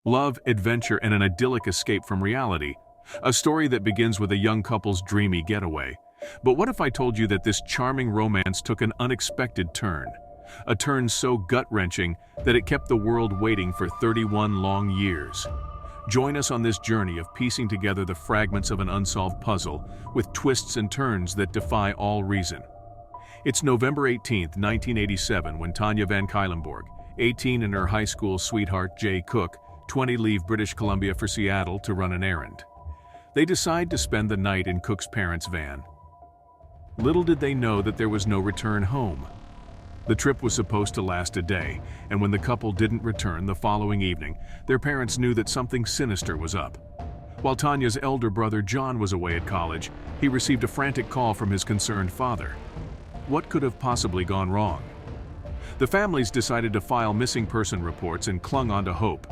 Love, adventure, and an idyllic escape from reality. A story that begins with a young couple's dreamy getaway. But what if I told you that this charming romance took an unexpected turn? A turn so gut-wrenching that it kept the world waiting for 31 long years. Join us on this journey of piecing together the fragments of an unsolved puzzle with twists and turns that defy all reason. It's November 18, 1987, when Tanya Van Cuylenborg, 18, and her high school sweetheart Jay Cook, 20, leave British Columbia for Seattle to run an errand. They decide to spend the night in Cook's parents' van. Little did they know that there was no return home. The trip was supposed to last a day, and when the couple didn't return the following evening, their parents knew that something sinister was up. While Tanya's elder brother John was away at college, he received a frantic call from his concerned father. What could have possibly gone wrong? The families decided to file missing person reports and clung on to hope.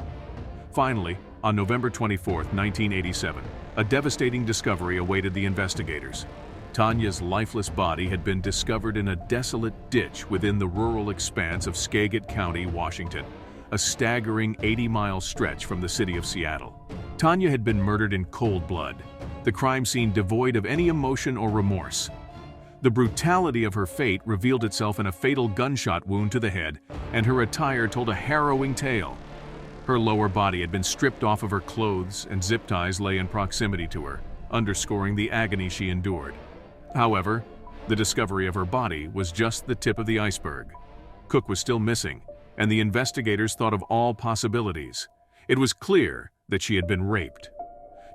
Finally, on November 24, 1987, a devastating discovery awaited the investigators. Tanya's lifeless body had been discovered in a desolate ditch within the rural expanse of Skagit County, Washington, a staggering 80-mile stretch from the city of Seattle. Tanya had been murdered in cold blood, the crime scene devoid of any emotion or remorse. The brutality of her fate revealed itself in a fatal gunshot wound to the head, and her attire told a harrowing tale. Her lower body had been stripped off of her clothes, and zip ties lay in proximity to her, underscoring the agony she endured. However, the discovery of her body was just the tip of the iceberg. Cook was still missing, and the investigators thought of all possibilities. It was clear that she had been raped.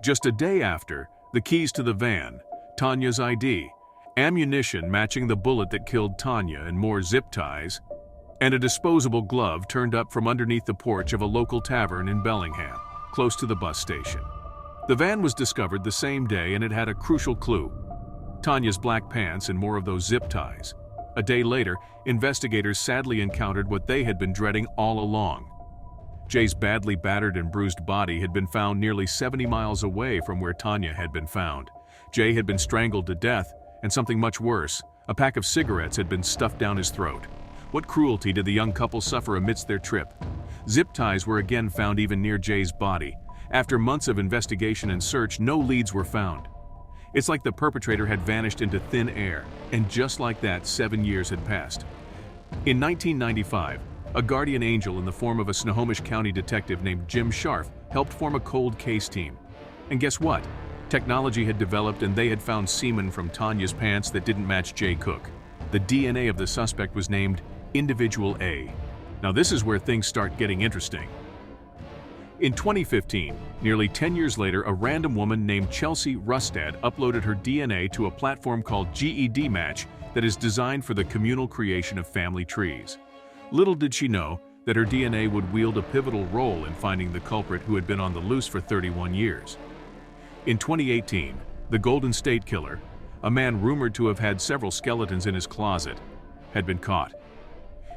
Just a day after, the keys to the van, Tanya's ID, ammunition matching the bullet that killed Tanya, and more zip ties, and a disposable glove turned up from underneath the porch of a local tavern in Bellingham, close to the bus station. The van was discovered the same day, and it had a crucial clue: Tanya's black pants and more of those zip ties. A day later, investigators sadly encountered what they had been dreading all along. Jay's badly battered and bruised body had been found nearly 70 miles away from where Tanya had been found. Jay had been strangled to death, and something much worse, a pack of cigarettes had been stuffed down his throat. What cruelty did the young couple suffer amidst their trip? Zip ties were again found even near Jay's body. After months of investigation and search, no leads were found. It's like the perpetrator had vanished into thin air, and just like that, 7 years had passed. In 1995, a guardian angel in the form of a Snohomish County detective named Jim Scharf helped form a cold case team. And guess what? Technology had developed, and they had found semen from Tanya's pants that didn't match Jay Cook. The DNA of the suspect was named Individual A. Now this is where things start getting interesting. In 2015, nearly 10 years later, a random woman named Chelsea Rustad uploaded her DNA to a platform called GED Match that is designed for the communal creation of family trees. Little did she know that her DNA would wield a pivotal role in finding the culprit who had been on the loose for 31 years. In 2018, the Golden State Killer, a man rumored to have had several skeletons in his closet, had been caught.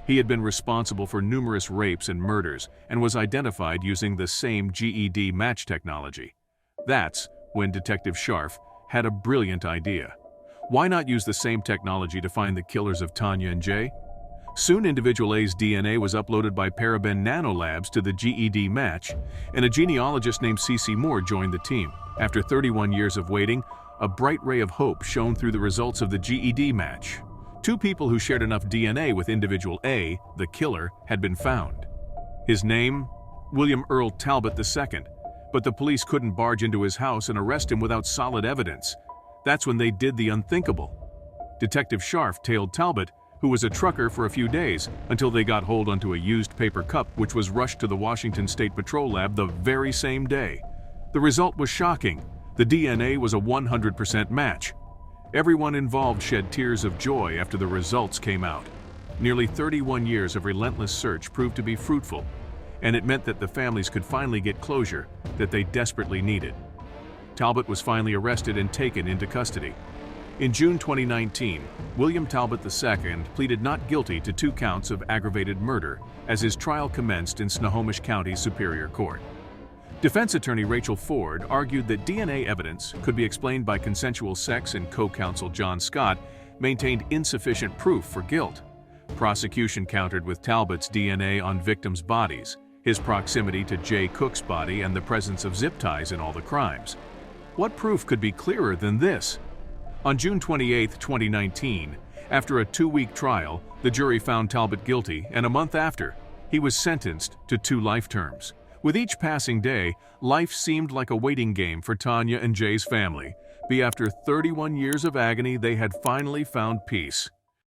He had been responsible for numerous rapes and murders and was identified using the same GED match technology. That's when Detective Scharf had a brilliant idea. Why not use the same technology to find the killers of Tanya and Jay? Soon Individual A's DNA was uploaded by Paraben Nanolabs to the GED match, and a genealogist named C.C. Moore joined the team. After 31 years of waiting, a bright ray of hope shone through the results of the GED match. Two people who shared enough DNA with Individual A, the killer, had been found. His name? William Earl Talbott II, but the police couldn't barge into his house and arrest him without solid evidence. That's when they did the unthinkable. Detective Scharf tailed Talbott, who was a trucker, for a few days, until they got hold onto a used paper cup which was rushed to the Washington State Patrol lab the very same day. The result was shocking. The DNA was a 100% match. Everyone involved shed tears of joy after the results came out. Nearly 31 years of relentless search proved to be fruitful, and it meant that the families could finally get closure that they desperately needed. Talbott was finally arrested and taken into custody. In June 2019, William Talbott II pleaded not guilty to 2 counts of aggravated murder as his trial commenced in Snohomish County Superior Court. Defense attorney Rachel Ford argued that DNA evidence could be explained by consensual sex, and co-counsel John Scott maintained insufficient proof for guilt. Prosecution countered with Talbott's DNA on victims' bodies, his proximity to Jay Cook's body and the presence of zip ties in all the crimes. What proof could be clearer than this? On June 28, 2019, after a 2-week trial, the jury found Talbott guilty, and a month after, he was sentenced to 2 life terms. With each passing day, life seemed like a waiting game for Tanya and Jay's family. After 31 years of agony, they had finally found peace.